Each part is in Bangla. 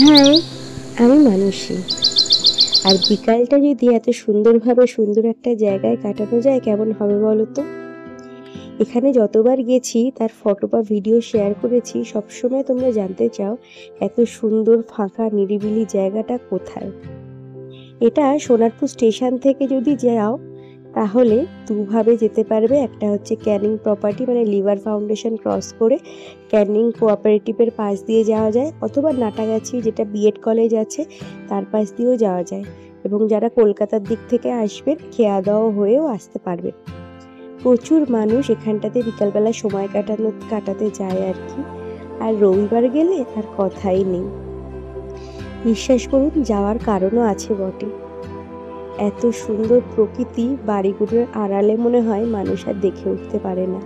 হাই, আমি মানসী। আর বিকালটা যদি এত সুন্দরভাবে সুন্দর একটা জায়গায় কাটানো যায় কেমন হবে বলো তো? এখানে যতবার গেছি তার ফটো বা ভিডিও শেয়ার করেছি, সবসময় তোমরা জানতে চাও এত সুন্দর ফাঁকা নিরিবিলি জায়গাটা কোথায়। এটা সোনারপুর স্টেশন থেকে যদি যাও তাহলে দুভাবে যেতে পারবে। একটা হচ্ছে ক্যানিং প্রপার্টি মানে লিভার ফাউন্ডেশন ক্রস করে ক্যানিং কোঅপারেটিভের পাশ দিয়ে যাওয়া যায়, অথবা নাটাগাছি যেটা বিএড কলেজ আছে তার পাশ দিয়েও যাওয়া যায়। এবং যারা কলকাতার দিক থেকে আসবেন খেয়াদাওয়া হয়েও আসতে পারবে। প্রচুর মানুষ এখানটাতে বিকালবেলা সময় কাটাতে যায় আর কি। আর রবিবার গেলে আর কথাই নেই। বিশ্বাস করুন, যাওয়ার কারণও আছে বটে। এত সুন্দর প্রকৃতি বাড়িগুলোর আড়ালে মনে হয় মানুষ আর দেখে উঠতে পারে না।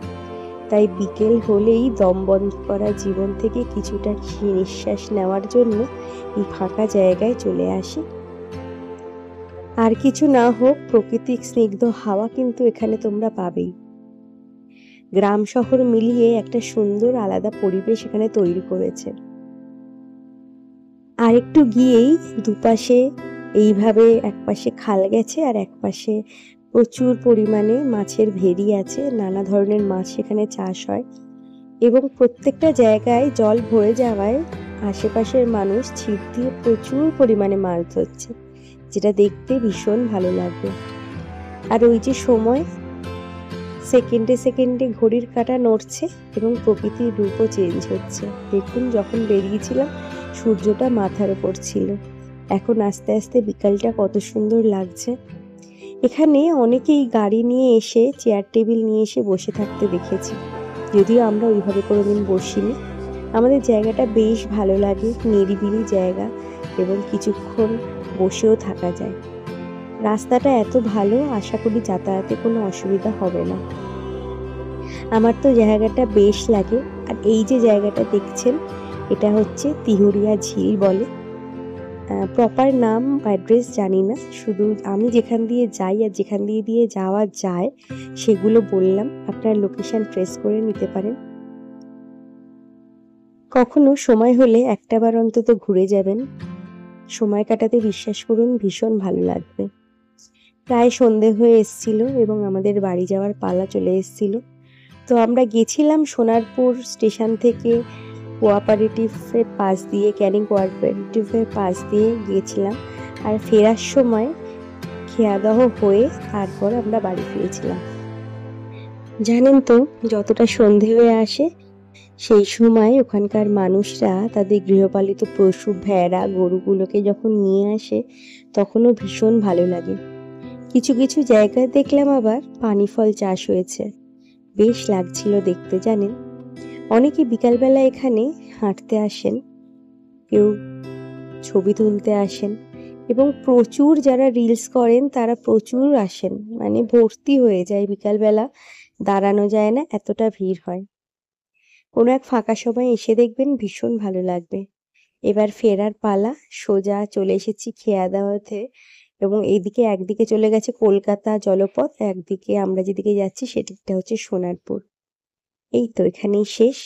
তাই বিকেল হলেই দম বন্ধ করা জীবন থেকে কিছুটা নিঃশ্বাস নেওয়ার জন্য এই ফাঁকা জায়গায় চলে আসি। আর কিছু না হোক, প্রকৃতিক স্নিগ্ধ হাওয়া কিন্তু এখানে তোমরা পাবেই। গ্রাম শহর মিলিয়ে একটা সুন্দর আলাদা পরিবেশ এখানে তৈরি করেছে। আর একটু গিয়েই দুপাশে এইভাবে একপাশে খাল গেছে আর একপাশে প্রচুর পরিমাণে মাছের ভেড়ি আছে। নানা ধরনের মাছ সেখানে চাষ হয় এবং প্রত্যেকটা জায়গায় জল ভরে যাওয়ায় আশেপাশের মানুষ ছিপ দিয়ে প্রচুর পরিমাণে মাছ ধরছে, যেটা দেখতে ভীষণ ভালো লাগবে। আর ওই যে সময় সেকেন্ডে সেকেন্ডে ঘড়ির কাঁটা নড়ছে এবং প্রকৃতির রূপও চেঞ্জ হচ্ছে। দেখুন, যখন বেরিয়েছিলাম সূর্যটা মাথার ওপর ছিল, এখন আস্তে আস্তে বিকালটা কত সুন্দর লাগছে। এখানে অনেকেই গাড়ি নিয়ে এসে চেয়ার টেবিল নিয়ে এসে বসে থাকতে দেখেছি, যদিও আমরা ওইভাবে কোনোদিন বসিনি। আমাদের জায়গাটা বেশ ভালো লাগে, নিরিবিলি জায়গা এবং কিছুক্ষণ বসেও থাকা যায়। রাস্তাটা এত ভালো, আশা করি যাতায়াতে কোনো অসুবিধা হবে না। আমার তো জায়গাটা বেশ লাগে। আর এই যে জায়গাটা দেখছেন, এটা হচ্ছে তিহুরিয়া ঝিল বলে। প্রপার নাম অ্যাড্রেস জানি না, শুধু আমি যেখান দিয়ে যাই আর যেখান দিয়ে যাওয়া যায় সেগুলো বললাম। আপনার লোকেশন ট্রেস করে নিতে পারেন। কখনো সময় হলে একটাবার অন্তত ঘুরে যাবেন। সময় কাটাতে বিশ্বাস করুন ভীষণ ভালো লাগবে। প্রায় সন্ধে হয়ে এসছিল এবং আমাদের বাড়ি যাওয়ার পালা চলে এসছিল। তো আমরা গেছিলাম সোনারপুর স্টেশন থেকে কোঅপারেটিভের পাশ দিয়ে, ক্যানিং কোঅপারেটিভের পাশ দিয়ে গিয়েছিলাম। আর ফেরার সময় খেয়াদাহ হয়ে তারপর আমরা বাড়ি ফিরেছিলাম। জানেন তো, যতটা সন্ধে হয়ে আসে সেই সময় ওখানকার মানুষরা তাদের গৃহপালিত পশু ভেড়া গরুগুলোকে যখন নিয়ে আসে তখনও ভীষণ ভালো লাগে। কিছু কিছু জায়গায় দেখলাম আবার পানি ফল চাষ হয়েছে, বেশ লাগছিল দেখতে। জানেন, অনেকে বিকালবেলা এখানে হাঁটতে আসেন, কেউ ছবি তুলতে আসেন এবং প্রচুর যারা রিলস করেন তারা প্রচুর আসেন, মানে ভর্তি হয়ে যায় বিকালবেলা, দাঁড়ানো যায় না, এতটা ভিড় হয়। কোনো এক ফাঁকা সময় এসে দেখবেন, ভীষণ ভালো লাগবে। এবার ফেরার পালা, সোজা চলে এসেছি খেয়াদাওয়াতে এবং এইদিকে একদিকে চলে গেছে কলকাতা জলপথ, একদিকে আমরা যেদিকে যাচ্ছি সেদিকটা হচ্ছে সোনারপুর। এই তো এখানেই শেষ।